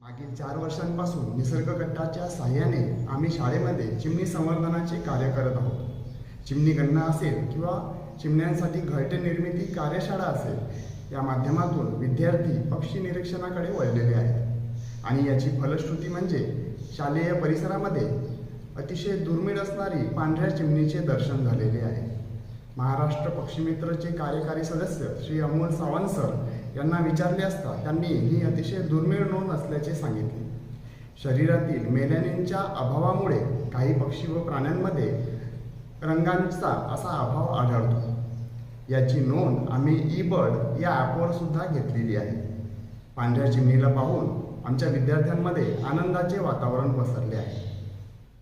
मागील 4 वर्षांपासून निसर्ग गटाच्या साहाय्याने आम्ही शाळेमध्ये चिमणी संवर्धनाचे कार्य करत आहोत. चिमणी गणना असेल किंवा चिमण्यांसाठी घरटे निर्मिती कार्यशाळा असेल, या माध्यमातून विद्यार्थी पक्षी निरीक्षणाकडे वळलेले आहेत आणि याची फलश्रुती म्हणजे शालेय परिसरामध्ये अतिशय दुर्मिळ असणारी पांढऱ्या चिमणीचे दर्शन झालेले आहे. महाराष्ट्र पक्षीमित्रचे कार्यकारी सदस्य श्री अमोल सावंत सर यांना विचारले असता त्यांनी ही अतिशय दुर्मिळ नोंद असल्याचे सांगितले. शरीरातील मेलॅनिनच्या अभावामुळे काही पक्षी व प्राण्यांमध्ये रंगांचा असा अभाव आढळतो. याची नोंद आम्ही ई-बर्ड या ॲपवर सुद्धा घेतलेली आहे. पांढऱ्या चिमणीला पाहून आमच्या विद्यार्थ्यांमध्ये आनंदाचे वातावरण पसरले आहे.